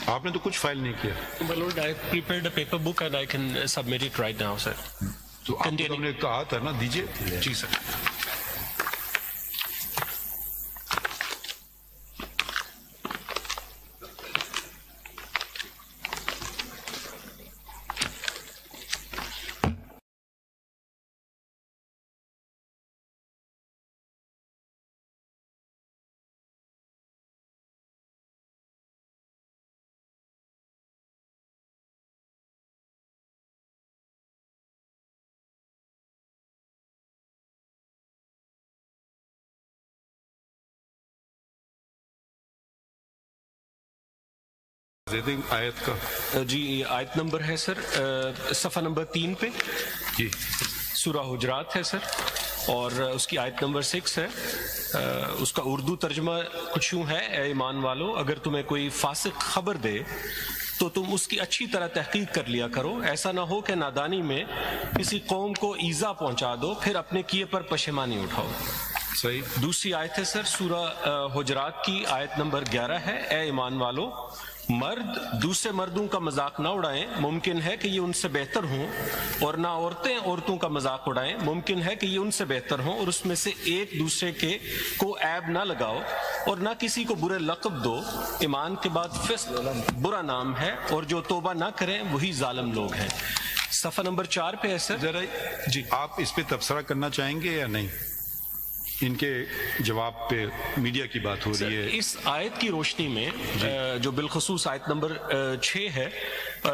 آپ نے تو کچھ فائل نہیں کیا. My Lord, I prepared a paper book and I can submit it right now, sir. تو آپ کو ہم نے کہا تھا نا دیجیے. جی سر. آیت کا جی آیت نمبر ہے سر صفحہ نمبر 3 پہ جی سورہ حجرات ہے سر اور اس کی آیت نمبر 6 ہے. اس کا اردو ترجمہ کچھ یوں ہے: اے ایمان والو، اگر تمہیں کوئی فاسق خبر دے تو تم اس کی اچھی طرح تحقیق کر لیا کرو، ایسا نہ ہو کہ نادانی میں کسی قوم کو ایذا پہنچا دو پھر اپنے کیے پر پشیمانی اٹھاؤ. صحیح. دوسری آیت ہے سر سورہ حجرات کی آیت نمبر 11 ہے: اے ایمان والو، مرد دوسرے مردوں کا مذاق نہ اڑائیں، ممکن ہے کہ یہ ان سے بہتر ہوں، اور نہ عورتیں عورتوں کا مذاق اڑائیں، ممکن ہے کہ یہ ان سے بہتر ہوں، اور اس میں سے ایک دوسرے کے کو عیب نہ لگاؤ، اور نہ کسی کو برے لقب دو. ایمان کے بعد فسق برا نام ہے، اور جو توبہ نہ کریں وہی ظالم لوگ ہیں. صفحہ نمبر 4 پہ ہے سر. ذرا جی آپ اس پہ تبصرہ کرنا چاہیں گے یا نہیں؟ ان کے جواب پہ میڈیا کی بات ہو رہی ہے. اس آیت کی روشنی میں جو بالخصوص آیت نمبر 6 ہے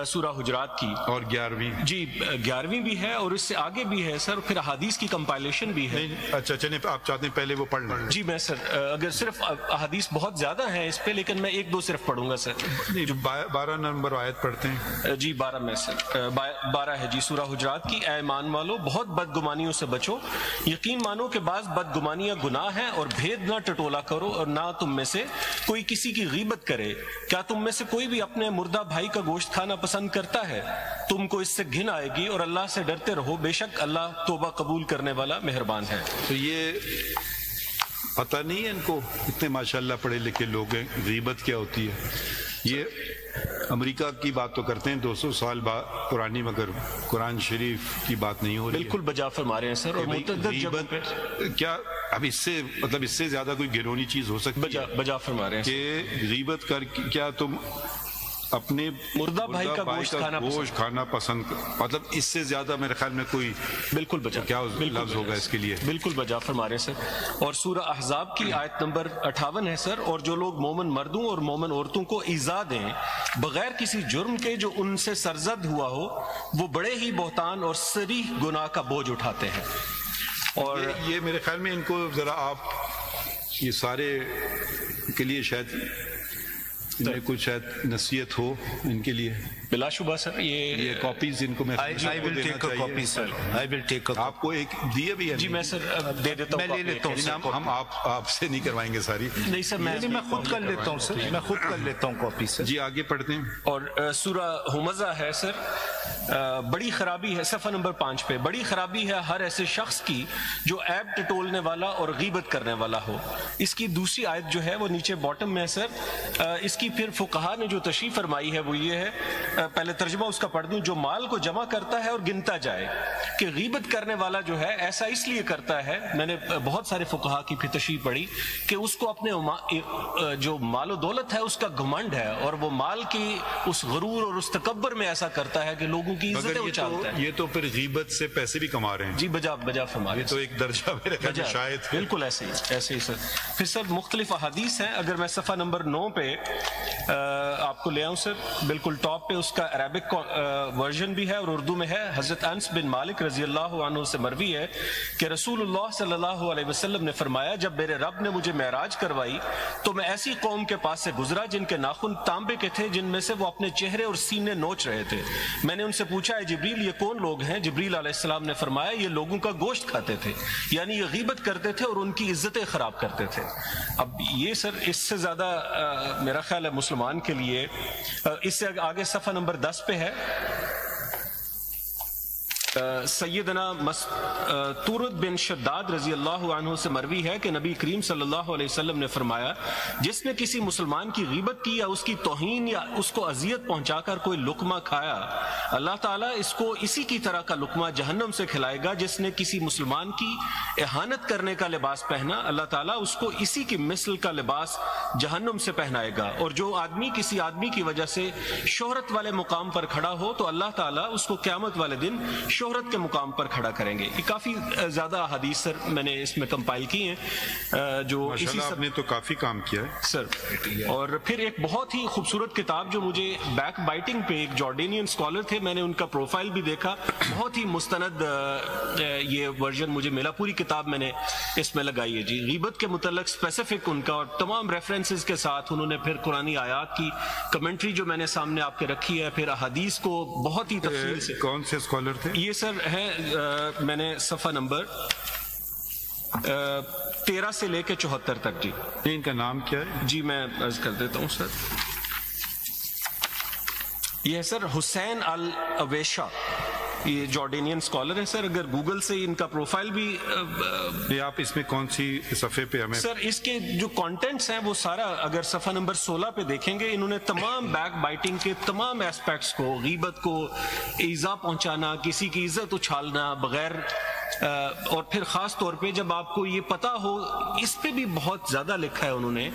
سورہ حجرات کی، اور 11ویں جی 11ویں بھی ہے اور اس سے آگے بھی ہے سر، پھر احادیث کی کمپائلیشن بھی ہے. اچھا چلیں آپ چاہتے ہیں پہلے وہ پڑھ لیں؟ جی میں سر اگر صرف احادیث بہت زیادہ ہیں اس پہ، لیکن میں 1-2 صرف پڑھوں گا سر. جو 12 نمبر آیت پڑھتے ہیں. جی 12 میں سر 12 ہے جی سورہ حجرات کی: اے ایمان والو، بہت بدگمانیوں سے بچو، یقین مانو کہ بعض بدگمانیاں گناہ ہیں، اور بھید نہ ٹٹولا کرو، اور نہ تم میں سے کوئی کسی کی غیبت کرے. کیا تم میں سے کوئی بھی اپنے مردہ بھائی کا گوشت کھانا پسند کرتا ہے؟ تم کو اس سے گھن آئے گی، اور اللہ سے ڈرتے رہو، بے شک اللہ توبہ قبول کرنے والا مہربان ہے. تو یہ پتہ نہیں ہے ان کو، اتنے ماشاءاللہ پڑھے لکھے لوگ ہیں، غیبت کیا ہوتی ہے. یہ امریکہ کی بات تو کرتے ہیں 200 سال بعد پرانی، مگر قرآن شریف کی بات نہیں ہو رہی. بالکل بجا فرما رہے ہیں سر. اور متعدد جگہوں پہ کیا اب اس سے مطلب اس سے زیادہ کوئی گھنونی چیز ہو سکتی ہے بجا فرما رہے ہیں کہ غیبت کر کیا تم اپنے مردہ بھائی کا گوشت کھانا پسند، مطلب اس سے زیادہ میرے خیال میں کوئی بالکل بجا کیا لفظ ہوگا اس کے لیے. بالکل بجا فرما رہے ہیں سر. اور سورہ احزاب کی آیت نمبر 58 ہے سر: اور جو لوگ مومن مردوں اور مومن عورتوں کو ایذا دیں بغیر کسی جرم کے جو ان سے سرزد ہوا ہو، وہ بڑے ہی بہتان اور صریح گناہ کا بوجھ اٹھاتے ہیں. اور یہ میرے خیال میں ان کو ذرا آپ یہ سارے کے لیے شاید ان میں کچھ شاید نصیحت ہو ان کے لیے. بلا شبہ سر یہ کاپیز ان کو میں آپ کو ایک دیے بھی ہے. جی میں سر دے دیتا ہوں، میں لے لیتا ہوں. ہم آپ سے نہیں کروائیں گے ساری. نہیں سر میں خود کر لیتا ہوں سر، میں خود کر لیتا ہوں کاپی سے. جی آگے پڑھتے ہیں. اور سورہ ہمزہ ہے سر. بڑی خرابی ہے صفحہ نمبر 5 پہ: بڑی خرابی ہے ہر ایسے شخص کی جو عیب ٹٹولنے والا اور غیبت کرنے والا ہو. اس کی دوسری آیت جو ہے وہ نیچے باٹم میں ہے سر. اس کی پھر فقہا نے جو تشریح فرمائی ہے وہ یہ ہے، پہلے ترجمہ اس کا پڑھ دوں: جو مال کو جمع کرتا ہے اور گنتا جائے. کہ غیبت کرنے والا جو ہے ایسا اس لیے کرتا ہے، میں نے بہت سارے فقہا کی پھر تشریح پڑھی کہ اس کو اپنے جو مال و دولت ہے اس کا گھمنڈ ہے، اور وہ مال کی اس غرور اور اس تکبر میں ایسا کرتا ہے کہ لوگوں کی عزتیں اچھالتا ہے. یہ تو پھر غیبت سے پیسے بھی کما رہے ہیں. جی بجا فرما رہے ہیں. یہ تو ایک درجہ میرے خیال میں شاید بالکل ایسے ہی سر. پھر سر مختلف احادیث ہیں. اگر میں صفحہ نمبر 9 پہ آپ کو لے آؤں سر، بالکل ٹاپ پہ اس کا عربک ورژن بھی ہے اور اردو میں ہے. حضرت انس بن مالک رضی اللہ عنہ سے مروی ہے کہ رسول اللہ صلی اللہ علیہ وسلم نے فرمایا: جب میرے رب نے مجھے معراج کروائی تو میں ایسی قوم کے پاس سے گزرا جن کے ناخن تانبے کے تھے، جن میں سے وہ اپنے چہرے اور سینے نوچ رہے تھے. میں نے ان سے پوچھا: اے جبریل یہ کون لوگ ہیں؟ جبریل علیہ السلام نے فرمایا: یہ لوگوں کا گوشت کھاتے تھے، یعنی یہ غیبت کرتے تھے اور ان کی عزتیں خراب کرتے تھے. اب یہ سر اس سے زیادہ میرا خیال ہے مسلمان کے لیے. اس سے آگے صفحہ نمبر 10 پہ ہے سیدنا تورد بن شداد رضی اللہ عنہ سے مروی ہے کہ نبی کریم صلی اللہ علیہ وسلم نے فرمایا جس نے کسی مسلمان کی غیبت کی یا اس کی توہین یا اس کو اذیت پہنچا کر کوئی لقمہ کھایا، اللہ تعالیٰ اس کو اسی کی طرح کا لقمہ جہنم سے کھلائے گا۔ جس نے کسی مسلمان کی اہانت کرنے کا لباس پہنا، اللہ تعالیٰ اس کو اسی کی مثل کا لباس جہنم سے پہنائے گا۔ اور جو آدمی کسی آدمی کی وجہ سے شہرت والے مقام پر کھڑا ہو تو اللہ تعالیٰ اس کو قیامت والے دن شہرت کے مقام پر کھڑا کریں گے۔ یہ کافی زیادہ احادیث سر میں نے اس میں کمپائل کی ہیں جو اسی آپ نے تو کافی کام کیا ہے سر۔ اور پھر ایک بہت ہی خوبصورت کتاب جو مجھے بیک بائٹنگ پہ، ایک جارڈینین اسکالر تھے، میں نے ان کا پروفائل بھی دیکھا، بہت ہی مستند یہ ورژن مجھے ملا، پوری کتاب میں نے اس میں لگائی ہے جی، غیبت کے متعلق اسپیسیفک ان کا اور تمام ریفرنسز کے ساتھ انہوں نے پھر قرآنی آیات کی کمنٹری جو میں نے سامنے آپ کے رکھی ہے، پھر احادیث کو بہت ہی تفصیل سے۔ کون سے اسکالر تھے یہ سر ہے میں نے صفحہ نمبر 13 سے لے کے 74 تک جی۔ ان کا نام کیا ہے؟ جی میں عرض کر دیتا ہوں سر، یہ ہے سر حسین الاویشا، یہ جارڈینین اسکالر ہیں سر۔ اگر گوگل سے ان کا پروفائل بھی آپ اس میں کون سی صفحے پہ ہمیں سر اس کے جو کانٹینٹس ہیں وہ سارا اگر صفحہ نمبر 16 پہ دیکھیں گے، انہوں نے تمام بیک بائٹنگ کے تمام ایسپیکٹس کو، غیبت کو، ایذا پہنچانا، کسی کی عزت اچھالنا بغیر، اور پھر خاص طور پہ جب آپ کو یہ پتا ہو، اس پہ بھی بہت زیادہ لکھا ہے انہوں نے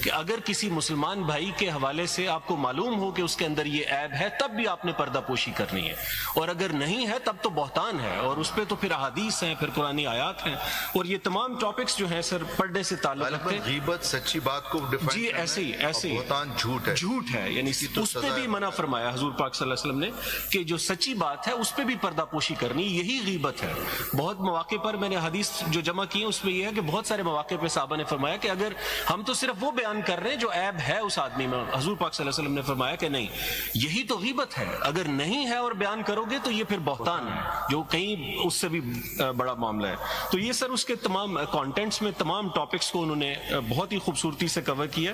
کہ اگر کسی مسلمان بھائی کے حوالے سے آپ کو معلوم ہو کہ اس کے اندر یہ عیب ہے تب بھی آپ نے پردہ پوشی کرنی ہے، اور اگر نہیں ہے تب تو بہتان ہے، اور اس پہ تو پھر احادیث ہیں، پھر قرآنی آیات ہیں، اور یہ تمام ٹاپکس جو ہیں سر پڑھنے سے تعلق رکھتے ہیں۔ غیبت سچی بات کو ڈیفائن جی ایسے ہی بہتان جھوٹ ہے، یعنی اس پہ بھی منع فرمایا حضور پاک صلی اللہ علیہ وسلم نے کہ جو سچی بات ہے اس پہ بھی پردہ پوشی کرنی، یہی غیبت ہے۔ بہت مواقع پر میں نے حدیث جو جمع کی اس میں یہ ہے کہ بہت سارے مواقع پہ صحابہ نے فرمایا کہ اگر ہم تو صرف وہ بیان کر رہے ہیں جو عیب ہے اس آدمی میں، حضور پاک صلی اللہ علیہ وسلم نے فرمایا کہ نہیں، یہی تو غیبت ہے، اگر نہیں ہے اور بیان کرو گے تو یہ پھر بہتان ہے، جو کہیں اس سے بھی بڑا معاملہ ہے۔ تو یہ سر اس کے تمام کانٹینٹس میں تمام ٹاپکس کو انہوں نے بہت ہی خوبصورتی سے کور کیا۔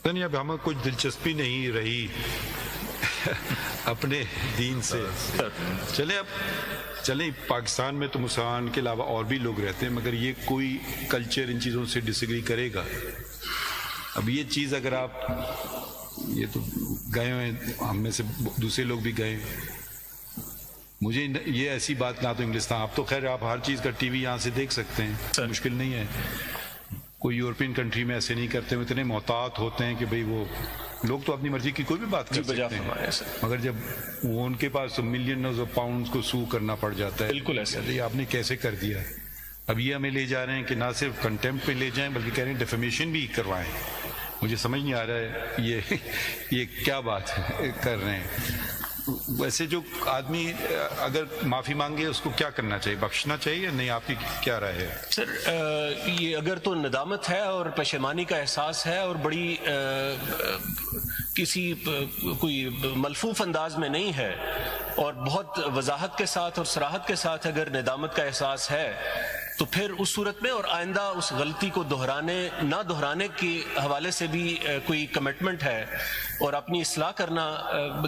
نہیں اب ہمیں کچھ دلچسپی نہیں رہی اپنے دین سے، چلیں پاکستان میں تو مسلمان کے علاوہ اور بھی لوگ رہتے ہیں، مگر یہ کوئی کلچر ان چیزوں سے ڈس ایگری کرے گا۔ اب یہ چیز اگر آپ، یہ تو گئے ہوئے ہم میں سے دوسرے لوگ بھی گئے، مجھے یہ ایسی بات نہ تو انگلستان، اب تو خیر آپ ہر چیز کا ٹی وی یہاں سے دیکھ سکتے ہیں، مشکل نہیں ہے، کوئی یورپین کنٹری میں ایسے نہیں کرتے، وہ اتنے محتاط ہوتے ہیں کہ بھئی وہ لوگ تو اپنی مرضی کی کوئی بھی بات کر سکتے ہیں، مگر جب وہ ان کے پاس ملینز آف پاؤنڈز کو سو کرنا پڑ جاتا ہے، بالکل ایسا یہ آپ نے کیسے کر دیا۔ اب یہ ہمیں لے جا رہے ہیں کہ نہ صرف کنٹیمپٹ پہ لے جائیں بلکہ کہہ رہے ہیں ڈیفیمیشن بھی کروائیں۔ مجھے سمجھ نہیں آ رہا ہے یہ کیا بات کر رہے ہیں۔ ویسے جو آدمی اگر معافی مانگے اس کو کیا کرنا چاہیے، بخشنا چاہیے یا نہیں، آپ کی کیا رائے ہے؟ سر یہ اگر تو ندامت ہے اور پشیمانی کا احساس ہے اور بڑی کسی کوئی ملفوف انداز میں نہیں ہے اور بہت وضاحت کے ساتھ اور صراحت کے ساتھ اگر ندامت کا احساس ہے تو پھر اس صورت میں اور آئندہ اس غلطی کو نہ دہرانے کے حوالے سے بھی کوئی کمٹمنٹ ہے اور اپنی اصلاح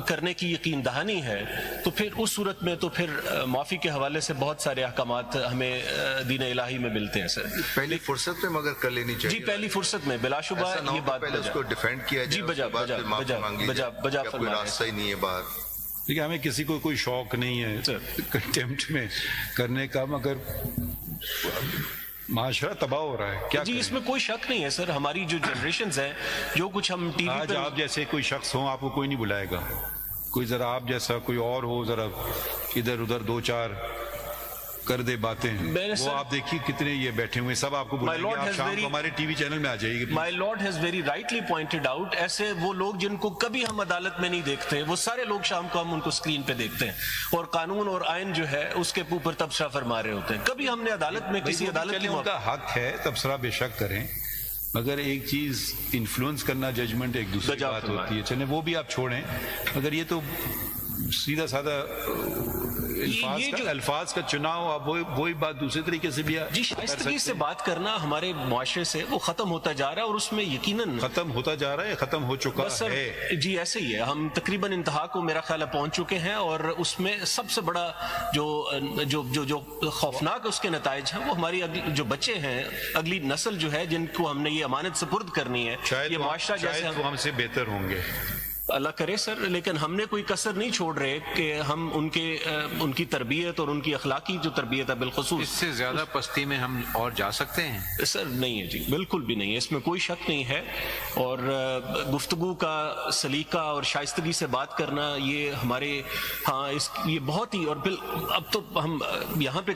کرنے کی یقین دہانی ہے، تو پھر اس صورت میں تو پھر معافی کے حوالے سے بہت سارے احکامات ہمیں دین الہی میں ملتے ہیں سر۔ پہلی فرصت میں مگر کر لینی چاہیے، جی پہلی فرصت میں بلا شبہ یہ بات پہلے اس کو ڈیفینڈ کیا جائے، جی بجا کوئی راستہ ہی نہیں ہے باہر۔ دیکھیں ہمیں کسی کو کوئی شوق نہیں ہے کنٹیمپٹ میں کرنے کا، مگر معاشرہ تباہ ہو رہا ہے، کیا جی اس میں کوئی شک نہیں ہے سر، ہماری جو جنریشنز ہیں، جو کچھ ہم ٹی وی آج آپ جیسے کوئی شخص ہوں آپ کو کوئی نہیں بلائے گا، کوئی ذرا آپ جیسا کوئی اور ہو ذرا ادھر ادھر دو چار کر دے باتیں، وہ آپ دیکھیے کتنے یہ بیٹھے ہوئے سب آپ کو بلائیں گے، آپ شام کو ہمارے ٹی وی چینل میں آ جائیے گی۔ My lord has very rightly pointed out, ایسے وہ لوگ جن کو کبھی ہم عدالت میں نہیں دیکھتے، وہ سارے لوگ شام کو ہم ان کو اسکرین پہ دیکھتے ہیں اور قانون اور آئین جو ہے اس کے اوپر تبصرہ فرما رہے ہوتے ہیں، کبھی ہم نے عدالت میں کسی عدالت کی ان کا حق ہے تبصرہ بے شک کریں، مگر ایک چیز انفلوئنس کرنا ججمنٹ ایک دوسری بات ہوتی ہے، چلیں وہ بھی آپ چھوڑیں، مگر یہ تو سیدھا سادہ الفاظ کا چناؤ اب وہی بات دوسرے طریقے سے بھی جی شائستگی سے بات کرنا ہمارے معاشرے سے وہ ختم ہوتا جا رہا ہے، اور اس میں یقیناً ختم ہوتا جا رہا ہے، ختم ہو چکا ہے جی ایسے ہی ہے. ہم تقریباً انتہا کو میرا خیال ہے پہنچ چکے ہیں، اور اس میں سب سے بڑا جو خوفناک اس کے نتائج ہیں وہ ہماری جو بچے ہیں، اگلی نسل جو ہے جن کو ہم نے یہ امانت سپرد کرنی ہے، یہ معاشرہ جیسے وہ ہم سے بہتر ہوں گے، اللہ کرے سر. لیکن ہم نے کوئی کسر نہیں چھوڑ رہے کہ ہم ان کی تربیت اور ان کی اخلاقی جو تربیت ہے بالخصوص اس سے زیادہ پستی میں ہم اور جا سکتے ہیں سر؟ نہیں ہے جی، بالکل بھی نہیں ہے، اس میں کوئی شک نہیں ہے. اور گفتگو کا سلیقہ اور شائستگی سے بات کرنا یہ ہمارے یہ بہت ہی، اور اب تو ہم یہاں پہ